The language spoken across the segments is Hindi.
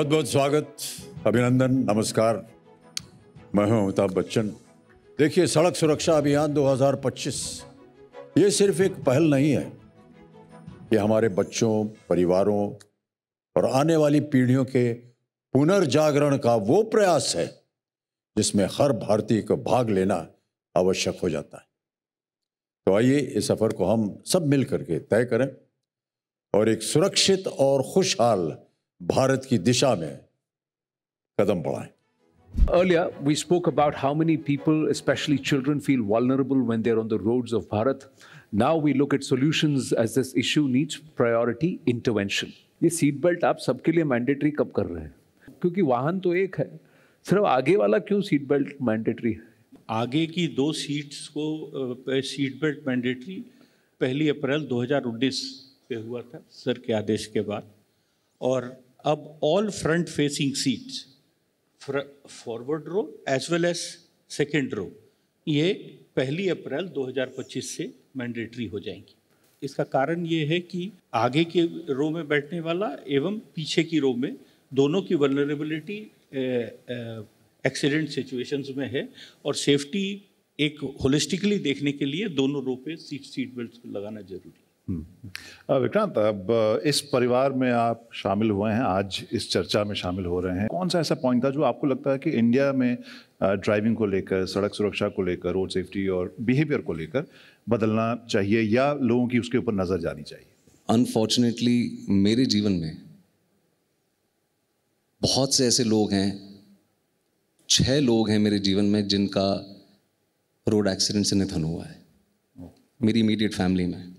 बहुत बहुत स्वागत, अभिनंदन, नमस्कार। मैं हूं अमिताभ बच्चन। देखिए, सड़क सुरक्षा अभियान 2025 ये सिर्फ एक पहल नहीं है, ये हमारे बच्चों, परिवारों और आने वाली पीढ़ियों के पुनर्जागरण का वो प्रयास है जिसमें हर भारतीय को भाग लेना आवश्यक हो जाता है। तो आइए इस सफर को हम सब मिल करके तय करें और एक सुरक्षित और खुशहाल भारत की दिशा में कदम बढ़ाएं। Earlier, we spoke about how many people, especially children, feel vulnerable when they're on the roads of Bharat. Now we look at solutions as this issue needs priority intervention. ये सीट बेल्ट आप सबके लिए मैंडेटरी कब कर रहे हैं? क्योंकि वाहन तो एक है, सिर्फ आगे वाला क्यों सीट बेल्ट मैंडेटरी है? आगे की 2 सीट्स को सीट बेल्ट मैंडेटरी 1 अप्रैल 2019 पे हुआ था सर के आदेश के बाद, और अब all front facing seats, forward row as well as second row, ये 1 अप्रैल 2025 से मैंडेटरी हो जाएंगी। इसका कारण ये है कि आगे के रो में बैठने वाला एवं पीछे की रो में दोनों की वल्नरेबिलिटी एक्सीडेंट सिचुएशंस में है, और सेफ्टी एक होलिस्टिकली देखने के लिए दोनों रो पे सीट बेल्ट लगाना जरूरी है। विक्रांत, अब इस परिवार में आप शामिल हुए हैं, आज इस चर्चा में शामिल हो रहे हैं। कौन सा ऐसा पॉइंट था जो आपको लगता है कि इंडिया में ड्राइविंग को लेकर, सड़क सुरक्षा को लेकर, रोड सेफ्टी और बिहेवियर को लेकर बदलना चाहिए या लोगों की उसके ऊपर नजर जानी चाहिए? अनफॉर्चुनेटली मेरे जीवन में बहुत से ऐसे लोग हैं, 6 लोग हैं मेरे जीवन में जिनका रोड एक्सीडेंट से निधन हुआ है मेरी इमीडिएट फैमिली में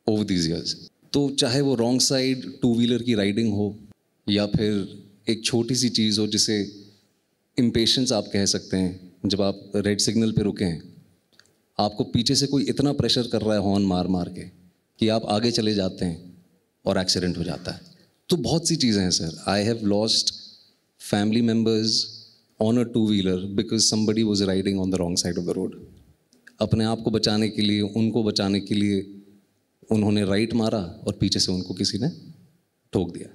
ओवर दीज ईयर्स। तो चाहे वो रॉन्ग साइड 2 व्हीलर की राइडिंग हो या फिर एक छोटी सी चीज़ हो जिसे इम्पेशेंस आप कह सकते हैं, जब आप रेड सिग्नल पे रुके हैं, आपको पीछे से कोई इतना प्रेशर कर रहा है हॉर्न मार मार के कि आप आगे चले जाते हैं और एक्सीडेंट हो जाता है। तो बहुत सी चीज़ें हैं sir. I have lost family members on a 2 wheeler because somebody was riding on the wrong side of the road. अपने आप को बचाने के लिए, उनको बचाने के लिए उन्होंने राइट मारा और पीछे से उनको किसी ने ठोक दिया।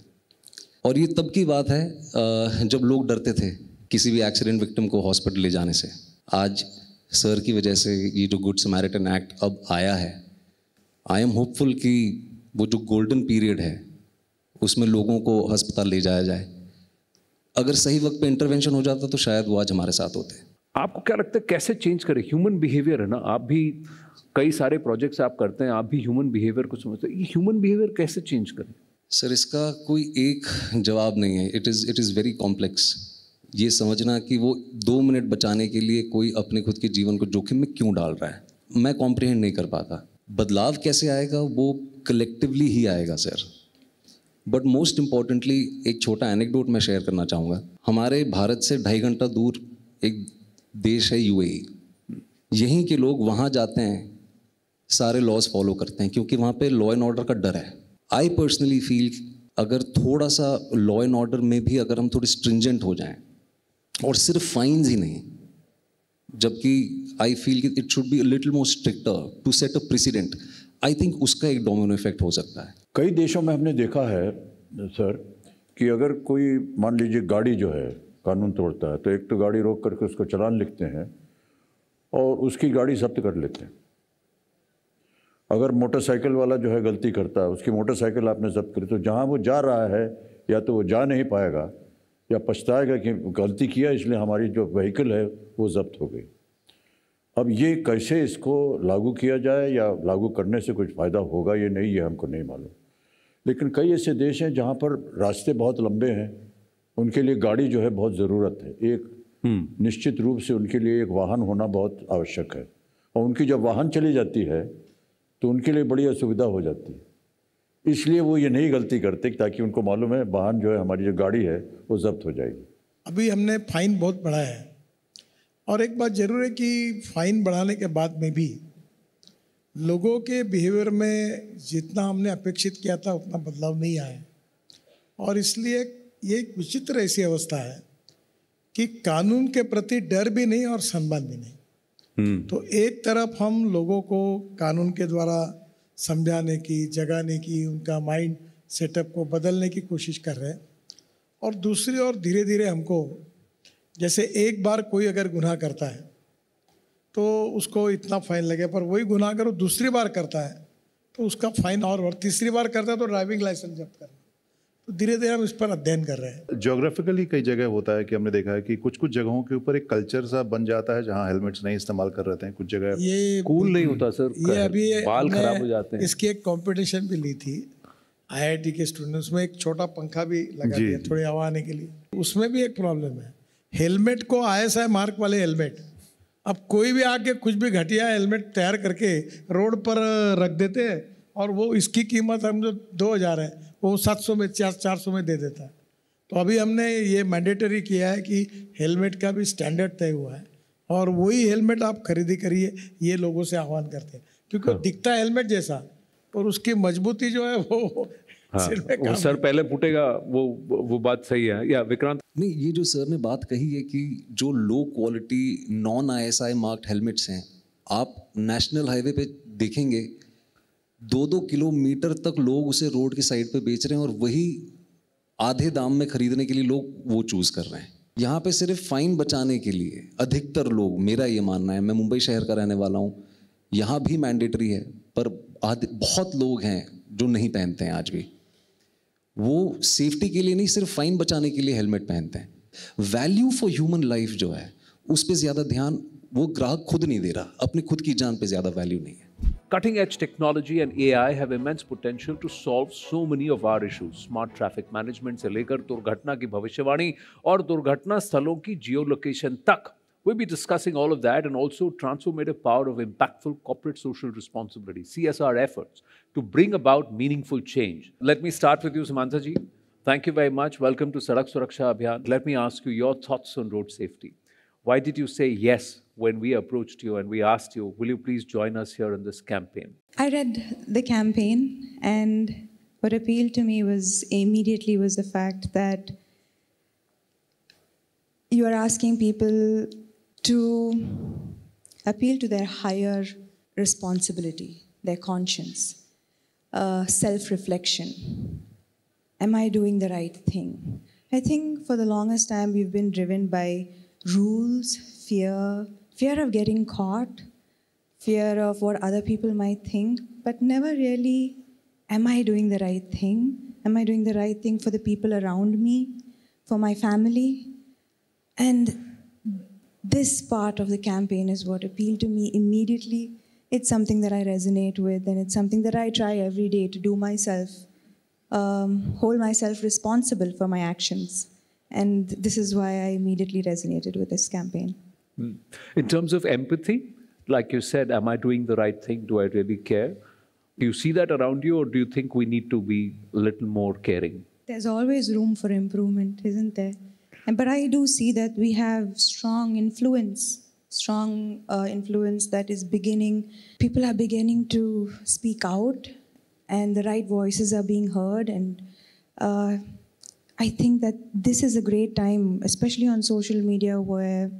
और ये तब की बात है जब लोग डरते थे किसी भी एक्सीडेंट विक्टिम को हॉस्पिटल ले जाने से। आज सर की वजह से ये जो गुड समैरिटन एक्ट अब आया है, आई एम होपफुल कि वो जो गोल्डन पीरियड है उसमें लोगों को अस्पताल ले जाया जाए। अगर सही वक्त पे इंटरवेंशन हो जाता तो शायद वो आज हमारे साथ होते। आपको क्या लगता है कैसे चेंज करे? ह्यूमन बिहेवियर है ना, आप भी कई सारे प्रोजेक्ट्स आप करते हैं, आप भी ह्यूमन बिहेवियर को समझते हैं। ये ह्यूमन बिहेवियर कैसे चेंज करें? सर, इसका कोई एक जवाब नहीं है। It is very complex. ये समझना कि वो 2 मिनट बचाने के लिए कोई अपने खुद के जीवन को जोखिम में क्यों डाल रहा है, मैं कॉम्प्रिहेंड नहीं कर पाता। बदलाव कैसे आएगा वो कलेक्टिवली ही आएगा सर। बट मोस्ट इम्पॉर्टेंटली एक छोटा एनेक्डोट मैं शेयर करना चाहूँगा। हमारे भारत से 2.5 घंटा दूर एक देश है यूएई। यहीं के लोग वहाँ जाते हैं, सारे लॉज फॉलो करते हैं क्योंकि वहाँ पे लॉ एंड ऑर्डर का डर है। आई पर्सनली फील अगर थोड़ा सा लॉ एंड ऑर्डर में भी अगर हम थोड़े स्ट्रिंजेंट हो जाएं, और सिर्फ फाइन्स ही नहीं, जबकि आई फील कि it should be a little more stricter to set a president. I think उसका एक डोमिनो इफेक्ट हो सकता है। कई देशों में हमने देखा है सर कि अगर कोई मान लीजिए गाड़ी जो है कानून तोड़ता है तो एक तो गाड़ी रोक करके उसको चालान लिखते हैं और उसकी गाड़ी जब्त कर लेते हैं। अगर मोटरसाइकिल वाला जो है गलती करता है, उसकी मोटरसाइकिल आपने जब्त करी, तो जहाँ वो जा रहा है या तो वो जा नहीं पाएगा या पछताएगा कि गलती किया इसलिए हमारी जो व्हीकल है वो जब्त हो गई। अब ये कैसे इसको लागू किया जाए या लागू करने से कुछ फ़ायदा होगा ये नहीं, ये हमको नहीं मालूम। लेकिन कई ऐसे देश हैं जहाँ पर रास्ते बहुत लंबे हैं, उनके लिए गाड़ी जो है बहुत ज़रूरत है। एक निश्चित रूप से उनके लिए एक वाहन होना बहुत आवश्यक है, और उनकी जब वाहन चली जाती है तो उनके लिए बड़ी असुविधा हो जाती है। इसलिए वो ये नहीं गलती करते ताकि उनको मालूम है वाहन जो है, हमारी जो गाड़ी है वो जब्त हो जाएगी। अभी हमने फ़ाइन बहुत बढ़ाया है, और एक बात ज़रूर है कि फ़ाइन बढ़ाने के बाद में भी लोगों के बिहेवियर में जितना हमने अपेक्षित किया था उतना बदलाव नहीं आया, और इसलिए ये एक विचित्र ऐसी अवस्था है कि कानून के प्रति डर भी नहीं और सम्मान भी नहीं। तो एक तरफ हम लोगों को कानून के द्वारा समझाने की, जगाने की, उनका माइंड सेटअप को बदलने की कोशिश कर रहे हैं, और दूसरी ओर धीरे धीरे हमको, जैसे एक बार कोई अगर गुनाह करता है तो उसको इतना फाइन लगे, पर वही गुनाह अगर वो दूसरी बार करता है तो उसका फाइन और तीसरी बार करता है तो ड्राइविंग लाइसेंस जब्त करना। तो धीरे धीरे हम इस पर अध्ययन कर रहे हैं। ज्योग्राफिकली कई जगह होता है कि हमने देखा है कि कुछ कुछ जगहों के ऊपर एक कल्चर सा बन जाता है जहां हेलमेट्स नहीं इस्तेमाल कर रहे हैं, कुछ जगह ये कूल नहीं होता सर, ये अभी बाल खराब हो जाते हैं। इसकी एक कंपटीशन भी ली थी IIT के स्टूडेंट्स में, एक छोटा पंखा भी लगा दिया थोड़ी हवा आने के लिए। उसमें भी एक प्रॉब्लम है, हेलमेट को ISI मार्क वाले हेलमेट, अब कोई भी आके कुछ भी घटिया हेलमेट तैयार करके रोड पर रख देते हैं और वो इसकी कीमत हम जो 2000 है वो 700 में 400 में दे देता है। तो अभी हमने ये मैंडेटरी किया है कि हेलमेट का भी स्टैंडर्ड तय हुआ है और वही हेलमेट आप खरीदी करिए, ये लोगों से आह्वान करते हैं, क्योंकि वो दिखता है हेलमेट जैसा और उसकी मजबूती जो है वो सिर में वो सर पहले फूटेगा, वो बात सही है। या विक्रांत? नहीं, ये जो सर ने बात कही है कि जो low quality non ISI marked helmets हैं, आप नेशनल हाईवे पे देखेंगे 2-2 किलोमीटर तक लोग उसे रोड की साइड पे बेच रहे हैं और वही आधे दाम में खरीदने के लिए लोग वो चूज़ कर रहे हैं। यहाँ पे सिर्फ फाइन बचाने के लिए अधिकतर लोग, मेरा ये मानना है, मैं मुंबई शहर का रहने वाला हूँ, यहाँ भी मैंडेटरी है, पर बहुत लोग हैं जो नहीं पहनते हैं आज भी। वो सेफ्टी के लिए नहीं, सिर्फ फाइन बचाने के लिए हेलमेट पहनते हैं। वैल्यू फॉर ह्यूमन लाइफ जो है उस पर ज़्यादा ध्यान वो ग्राहक खुद नहीं दे रहा, अपनी खुद की जान पे ज़्यादा वैल्यू नहीं है। Cutting edge technology and AI have immense potential to solve so many of our issues. Smart traffic management से लेकर दुर्घटना की भविष्यवाणी और दुर्घटना स्थलों की जियोलोकेशन तक. We'll be discussing all of that and also transformative power of impactful corporate social responsibility, CSR efforts, to bring about meaningful change. Let me start with you, Samantha ji. Thank you very much. Welcome to Sadak Suraksha Abhiyan. Let me ask you your thoughts on road safety. Why did you say yes when we approached you and we asked you, will you please join us here in this campaign? I read the campaign, and what appealed to me was the fact that you are asking people to appeal to their higher responsibility, their conscience, self-reflection. Am I doing the right thing? I think for the longest time we've been driven by rules, fear of getting caught, fear of what other people might think, but never really, am I doing the right thing? Am I doing the right thing for the people around me, for my family? And this part of the campaign is what appealed to me immediately. It's something that I resonate with, and it's something that I try every day to do myself, hold myself responsible for my actions. And this is why I immediately resonated with this campaign. In terms of empathy, like you said, am I doing the right thing? Do I really care? Do you see that around you, or do you think we need to be a little more caring? There's always room for improvement, isn't there? But I do see that we have strong influence that is beginning. People are beginning to speak out, and the right voices are being heard. And I think that this is a great time, especially on social media, where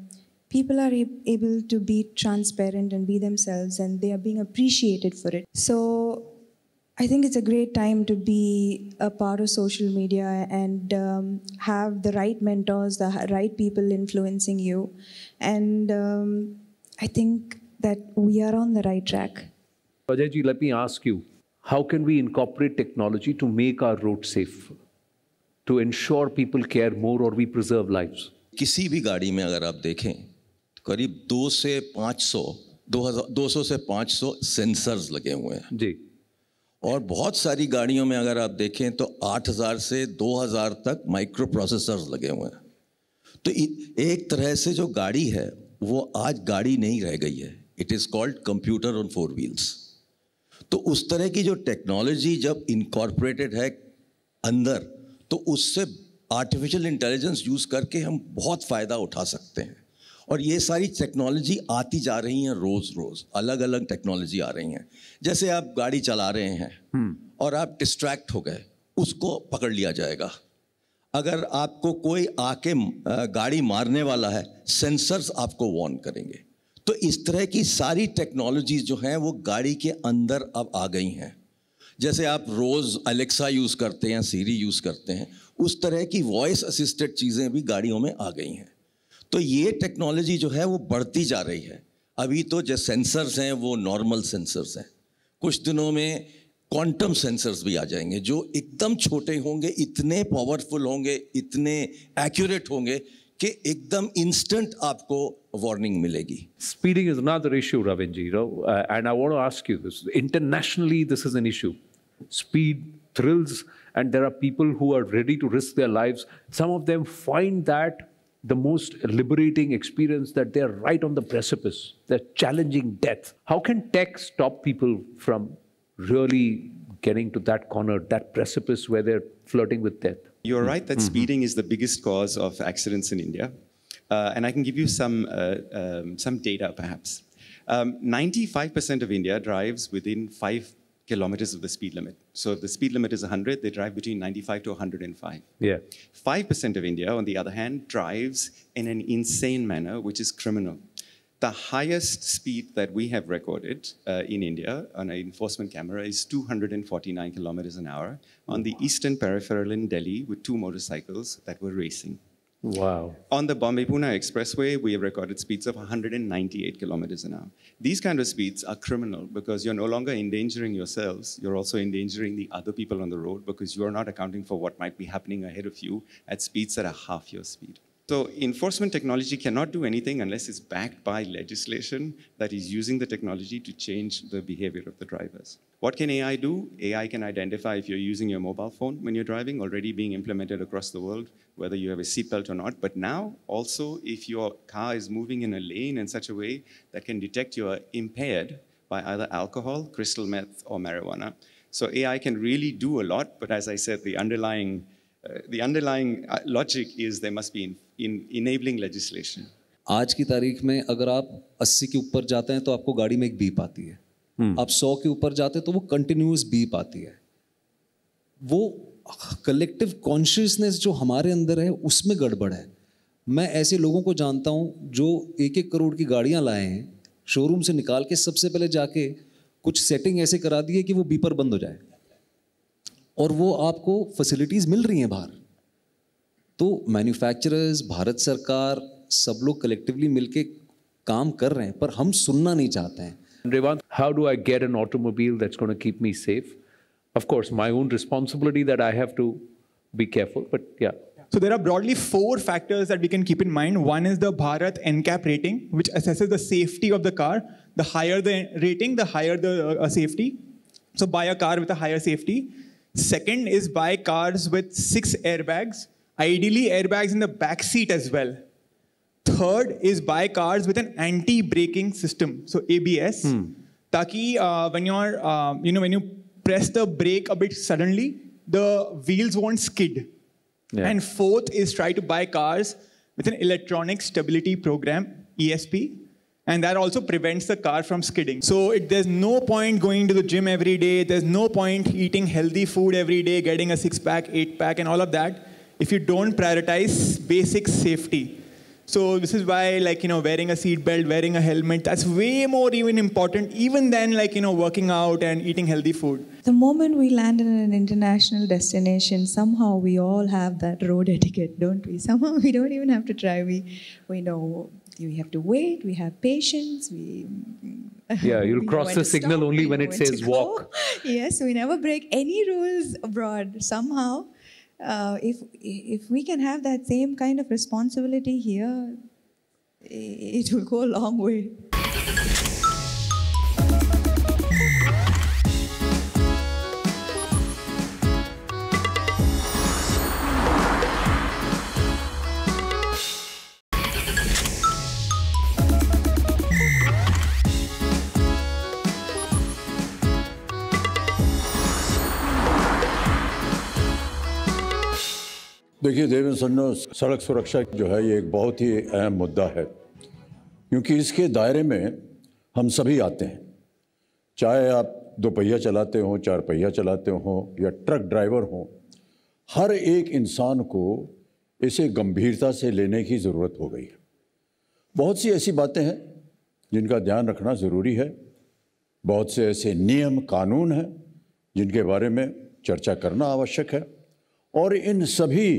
people are able to be transparent and be themselves, and they are being appreciated for it. So I think it's a great time to be a part of social media and have the right mentors, the right people influencing you. And I think that we are on the right track. Ajay ji, let me ask you, how can we incorporate technology to make our roads safe, to ensure people care more or we preserve lives? किसी भी गाड़ी में अगर आप देखें तो करीब 200 से 500 सेंसर्स लगे हुए हैं जी, और बहुत सारी गाड़ियों में अगर आप देखें तो 8000 से 2000 तक माइक्रो प्रोसेसर्स लगे हुए हैं। तो एक तरह से जो गाड़ी है वो आज गाड़ी नहीं रह गई है, it is called computer on 4 wheels. तो उस तरह की जो टेक्नोलॉजी जब इनकॉर्पोरेटेड है अंदर, तो उससे आर्टिफिशियल इंटेलिजेंस यूज़ करके हम बहुत फ़ायदा उठा सकते हैं। और ये सारी टेक्नोलॉजी आती जा रही हैं, रोज़ अलग अलग टेक्नोलॉजी आ रही हैं। जैसे आप गाड़ी चला रहे हैं और आप डिस्ट्रैक्ट हो गए, उसको पकड़ लिया जाएगा। अगर आपको कोई आके गाड़ी मारने वाला है, सेंसर्स आपको वार्न करेंगे। तो इस तरह की सारी टेक्नोलॉजीज जो हैं वो गाड़ी के अंदर अब आ गई हैं। जैसे आप रोज़ अलेक्सा यूज़ करते हैं, सीरी यूज़ करते हैं, उस तरह की वॉइस असिस्टेड चीज़ें भी गाड़ियों में आ गई हैं। तो ये टेक्नोलॉजी जो है वो बढ़ती जा रही है। अभी तो जो सेंसर्स हैं वो नॉर्मल सेंसर्स हैं, कुछ दिनों में क्वांटम सेंसर्स भी आ जाएंगे जो एकदम छोटे होंगे, इतने पावरफुल होंगे, इतने एक्यूरेट होंगे कि एकदम इंस्टेंट आपको वार्निंग मिलेगी। Speeding is another issue, Ravinji, and I want to ask you this. Internationally, this is an issue. Speed thrills, and there are people who are ready to risk their lives. Some of them find that the most liberating experience, that they're right on the precipice. They're challenging death. How can tech stop people from really getting to that corner, that precipice where they're flirting with death? You're right that speeding is the biggest cause of accidents in India. And I can give you some data, perhaps. 95% of India drives within 5 kilometers of the speed limit. So if the speed limit is 100, they drive between 95 to 105. Yeah. 5% of India, on the other hand, drives in an insane manner, which is criminal. The highest speed that we have recorded in India on an enforcement camera is 249 kilometers an hour on the eastern peripheral in Delhi with 2 motorcycles that were racing. Wow. On the Bombay-Pune Expressway, we have recorded speeds of 198 kilometers an hour. These kind of speeds are criminal because you're no longer endangering yourselves, you're also endangering the other people on the road because you're not accounting for what might be happening ahead of you at speeds that are half your speed. So enforcement technology cannot do anything unless it's backed by legislation that is using the technology to change the behavior of the drivers. What can AI do? AI can identify if you're using your mobile phone when you're driving, already being implemented across the world, whether you have a seatbelt or not. But now also if your car is moving in a lane in such a way that can detect you are impaired by either alcohol, crystal meth, or marijuana. So AI can really do a lot, but as I said, the underlying logic is there must be in enabling legislation. आज की तारीख में अगर आप 80 के ऊपर जाते हैं तो आपको गाड़ी में एक बीप आती है, आप 100 के ऊपर जाते हैं तो वो कंटिन्यूअस बीप आती है। वो कलेक्टिव कॉन्शियसनेस जो हमारे अंदर है उसमें गड़बड़ है। मैं ऐसे लोगों को जानता हूँ जो 1-1 करोड़ की गाड़ियाँ लाए हैं, शोरूम से निकाल के सबसे पहले जाके कुछ सेटिंग ऐसे करा दी है कि वो बीपर बंद हो जाए, और वो आपको फैसिलिटीज़ मिल रही हैं बाहर। तो मैन्युफैक्चरर्स, भारत सरकार, सब लोग कलेक्टिवली मिलके काम कर रहे हैं, पर हम सुनना नहीं चाहते हैं। Revant, how do I get an automobile that's going to keep me safe? Of course, my own responsibility that I have to be careful, but yeah. So there are broadly 4 factors that we can keep in mind. One is the Bharat NCAP rating, which assesses the safety of the car. The higher the rating, the higher the safety. So buy a car with a higher safety. Second is buy cars with 6 airbags, ideally airbags in the back seat as well. Third is buy cars with an anti-braking system, so ABS. Taki when you press the brake a bit suddenly, the wheels won't skid. Yeah. And fourth is try to buy cars with an electronic stability program, ESP, and that also prevents the car from skidding. So there's no point going to the gym every day. There's no point eating healthy food every day, getting a 6-pack, 8-pack, and all of that if you don't prioritize basic safety. So this is why, wearing a seat belt, wearing a helmet, that's way more even important, even than, working out and eating healthy food. The moment we land in an international destination, somehow we all have that road etiquette, don't we? Somehow we don't even have to try. We know we have to wait, we have patience, Yeah, you'll cross the signal only when it says walk. Yes, we never break any rules abroad. Somehow, if we can have that same kind of responsibility here, it will go a long way. देखिए देवेंद्र सन्नो, सड़क सुरक्षा जो है ये एक बहुत ही अहम मुद्दा है, क्योंकि इसके दायरे में हम सभी आते हैं। चाहे आप 2 पहिया चलाते हो, 4 पहिया चलाते हो या ट्रक ड्राइवर हो, हर एक इंसान को इसे गंभीरता से लेने की ज़रूरत हो गई है। बहुत सी ऐसी बातें हैं जिनका ध्यान रखना ज़रूरी है, बहुत से ऐसे नियम कानून हैं जिनके बारे में चर्चा करना आवश्यक है, और इन सभी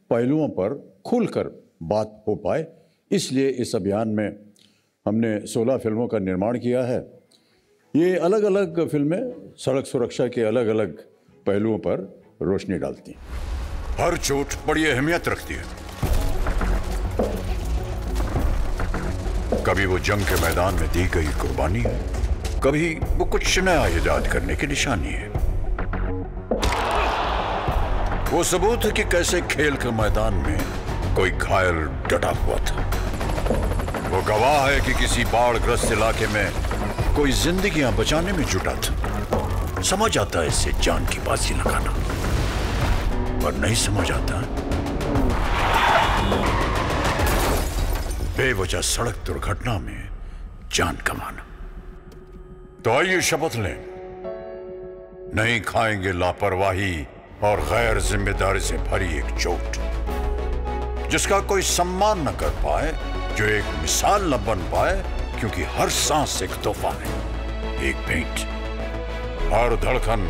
पहलुओं पर खुलकर बात हो पाए, इसलिए इस अभियान में हमने 16 फिल्मों का निर्माण किया है। ये अलग अलग फिल्में सड़क सुरक्षा के अलग अलग पहलुओं पर रोशनी डालती हैं। हर चोट बड़ी अहमियत रखती है। कभी वो जंग के मैदान में दी गई कुर्बानी है, कभी वो कुछ नया इजाद करने की निशानी है। वो सबूत है कि कैसे खेल के मैदान में कोई घायल डटा हुआ था। वो गवाह है कि किसी बाढ़ग्रस्त इलाके में कोई जिंदगियां बचाने में जुटा था। समझ आता है इससे जान की बाजी लगाना, पर नहीं समझ आता बेवजह सड़क दुर्घटना में जान गंवाना। तो आइए शपथ लें, नहीं खाएंगे लापरवाही और गैर जिम्मेदारी से भरी एक चोट, जिसका कोई सम्मान न कर पाए, जो एक मिसाल न बन पाए, क्योंकि हर सांस एक तोहफा है, एक भेंट। हर धड़कन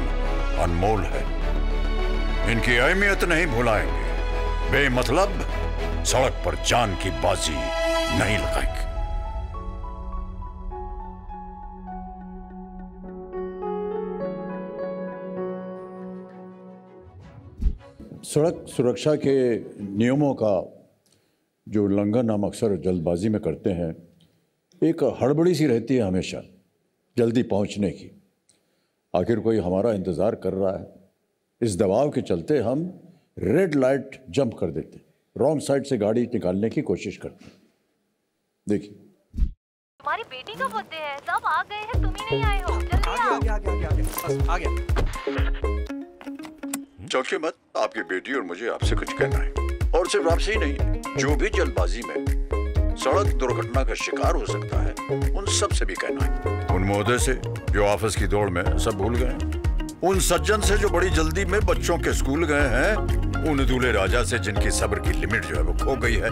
अनमोल है। इनकी अहमियत नहीं भुलाएंगे। बेमतलब सड़क पर जान की बाजी नहीं लगाएंगे। सड़क सुरक्षा के नियमों का जो उल्लंघन हम अक्सर जल्दबाजी में करते हैं, एक हड़बड़ी सी रहती है हमेशा जल्दी पहुंचने की। आखिर कोई हमारा इंतज़ार कर रहा है, इस दबाव के चलते हम रेड लाइट जंप कर देते, रॉन्ग साइड से गाड़ी निकालने की कोशिश करते हैं। देखिए, तुम्हारी बेटी का बर्थडे है, सब आ गए हैं, तुम ही नहीं आए हो। जल्दी आओ। आ गया। चौंकिए मत, आपकी बेटी और मुझे आपसे कुछ कहना है, और सिर्फ आपसे ही नहीं, जो भी जल्दबाजी में सड़क दुर्घटना का शिकार हो सकता है, उन सब से भी कहना है। उन महोदय से जो ऑफिस की दौड़ में सब भूल गए, उन सज्जन से जो बड़ी जल्दी में बच्चों के स्कूल गए हैं, उन दूल्हे राजा से जिनकी सब्र की लिमिट जो है वो खो गई है,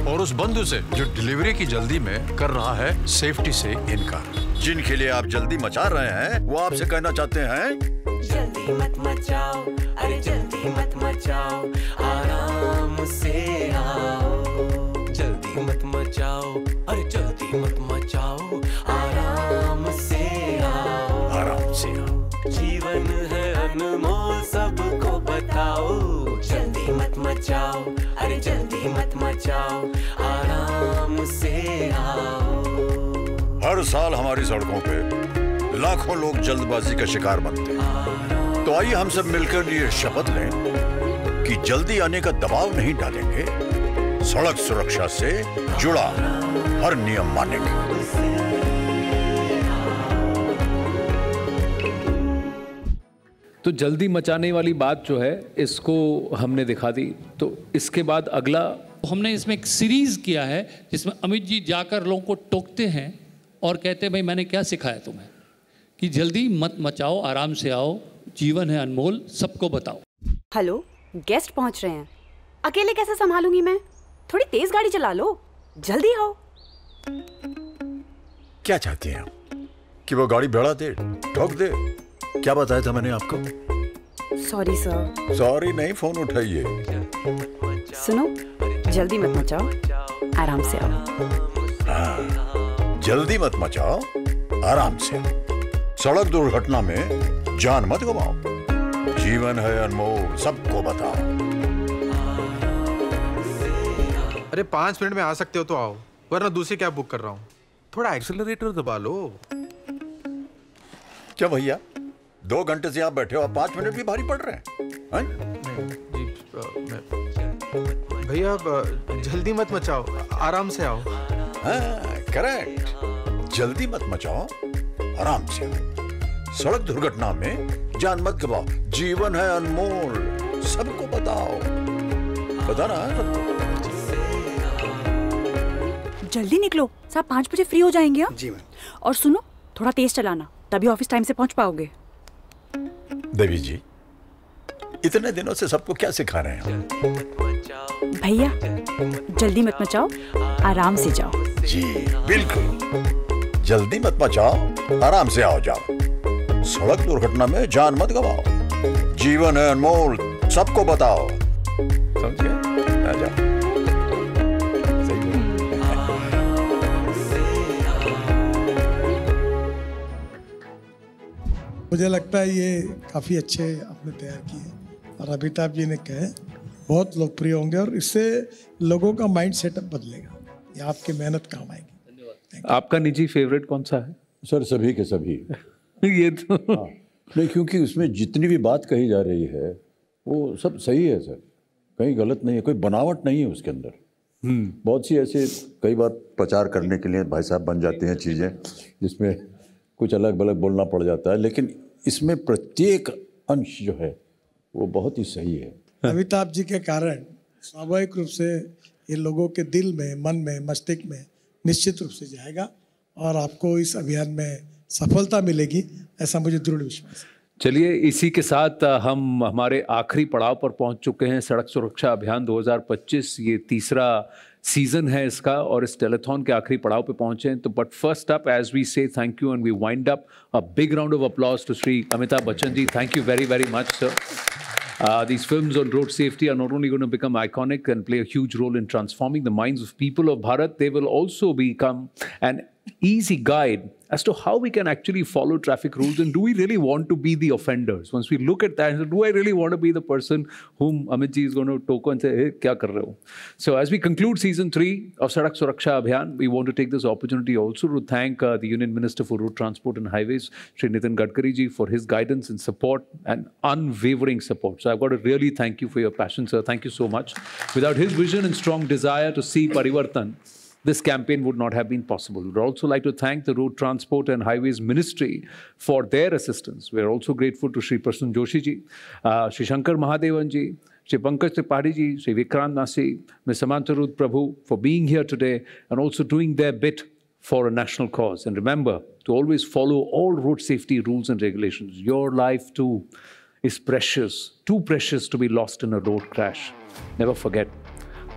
और उस बंधु से जो डिलीवरी की जल्दी में कर रहा है सेफ्टी से इनकार। जिनके लिए आप जल्दी मचा रहे हैं, वो आपसे कहना चाहते हैं, जल्दी मत मचाओ, अरे जल्दी मत मचाओ, आराम से आओ। जल्दी मत मचाओ, अरे जल्दी मत मचाओ, आराम से आओ। आराम से आओ। जीवन है अनमोल, सबको बताओ। जल्दी मत मचाओ, अरे जल्दी मत मचाओ, आराम से आओ। हर साल हमारी सड़कों पे लाखों लोग जल्दबाजी का शिकार बनते हैं। तो आइए हम सब मिलकर ये शपथ लें कि जल्दी आने का दबाव नहीं डालेंगे, सड़क सुरक्षा से जुड़ा हर नियम मानेंगे। तो जल्दी मचाने वाली बात जो है, इसको हमने दिखा दी। तो इसके बाद अगला हमने इसमें एक सीरीज किया है जिसमें अमित जी जाकर लोगों को टोकते हैं और कहते हैं, भाई मैंने क्या सिखाया तुम्हें, कि जल्दी मत मचाओ, आराम से आओ, जीवन है अनमोल, सबको बताओ। हेलो, गेस्ट पहुंच रहे हैं, अकेले कैसे संभालूंगी मैं? थोड़ी तेज गाड़ी चला लो, जल्दी आओ। क्या चाहते हैं आप? कि वो गाड़ी बढ़ा दे, ठोक दे? क्या बताया था मैंने आपको? Sorry sir. सॉरी नहीं, फोन उठाइए। सुनो, जल्दी मत मचाओ, आराम से आओ। हाँ, जल्दी मत मचाओ, आराम से आओ। सड़क दुर्घटना में जान मत गवाओ, जीवन है अनमोल, सबको बताओ। अरे 5 मिनट में आ सकते हो तो आओ, वरना दूसरी कैब बुक कर रहा हूँ। थोड़ा एक्सेलरेटर दबा लो। क्या भैया, 2 घंटे से आप बैठे हो, 5 मिनट भी भारी पड़ रहे हैं? भैया जल्दी मत मचाओ, आराम से आओ। हाँ, करेक्ट। जल्दी मत मचाओ, आराम से आओ। सड़क दुर्घटना में जान मत गवाओ, जीवन है अनमोल, सबको बताओ। बताना है सबको। जल्दी निकलो, साहब 5 बजे फ्री हो जाएंगे। जी मैम। और सुनो, थोड़ा तेज चलाना, तभी ऑफिस टाइम से पहुंच पाओगे। देवी जी, इतने दिनों से सबको क्या सिखा रहे हैं? भैया, जल्दी मत मचाओ, आराम से जाओ। जी बिल्कुल, जल्दी मत मचाओ, आराम से आओ जाओ। सड़क दुर्घटना में जान मत गवाओ, जीवन है अनमोल, सबको बताओ। समझे? आ जाओ। मुझे लगता है ये काफ़ी अच्छे आपने तैयार किए और अमिताभ जी ने कहे बहुत लोकप्रिय होंगे और इससे लोगों का माइंड सेटअप बदलेगा। ये आपकी मेहनत काम आएगी। आपका निजी फेवरेट कौन सा है? सर सभी के सभी। ये तो हाँ, नहीं, क्योंकि उसमें जितनी भी बात कही जा रही है वो सब सही है सर, कहीं गलत नहीं है, कोई बनावट नहीं है उसके अंदर। बहुत सी ऐसे कई बार प्रचार करने के लिए भाई साहब बन जाते हैं चीज़ें जिसमें कुछ अलग अलग बोलना पड़ जाता है, लेकिन इसमें प्रत्येक अंश जो है वो बहुत ही सही है। अमिताभ जी के कारण स्वाभाविक रूप से ये लोगों के दिल में, मन में, मस्तिष्क में निश्चित रूप से जाएगा और आपको इस अभियान में सफलता मिलेगी, ऐसा मुझे दृढ़ विश्वास है। चलिए, इसी के साथ हम हमारे आखिरी पड़ाव पर पहुंच चुके हैं। सड़क सुरक्षा अभियान 2025 ये तीसरा सीजन है इसका और इस टेलीथॉन के आखिरी पड़ाव पे पहुंचे हैं। तो but first up, as we say thank you and we wind up, a big round of applause to Shri Amitabh Bachchan ji. Thank you very very much sir. These films on road safety are not only going to become iconic and play a huge role in transforming the minds of people of Bharat, they will also become an easy guide as to how we can actually follow traffic rules, and do we really want to be the offenders? Once we look at that, do I really want to be the person whom Amit ji is going to talk and say, hey, kya kar rahe ho? So as we conclude season 3 of Sadak Suraksha Abhiyan, we want to take this opportunity also to thank the Union Minister for Road Transport and Highways, Shri Nitin Gadkari ji, for his guidance and support and unwavering support. So I've got to really thank you for your passion, sir. Thank you so much. Without his vision and strong desire to see Parivartan, this campaign would not have been possible. We'd also like to thank the Road Transport and Highways Ministry for their assistance. We're also grateful to Shri Prasanna Joshi ji, Shri Shankar Mahadevan ji, Shri Pankaj Tripathi ji, Shri Vikrant Nasi, Ms. Samantha Ruth Prabhu for being here today and also doing their bit for a national cause. And remember to always follow all road safety rules and regulations. Your life too is precious, too precious to be lost in a road crash. Never forget.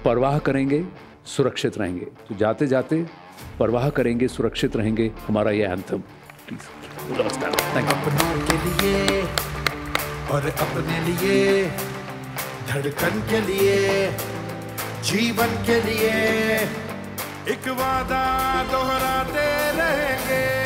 परवाह करेंगे, सुरक्षित रहेंगे। तो जाते जाते परवाह करेंगे, सुरक्षित रहेंगे, हमारा ये एंथम प्लीज। अपनों के लिए और अपने लिए, धड़कन के लिए, जीवन के लिए एक वादा दोहराते रहेंगे।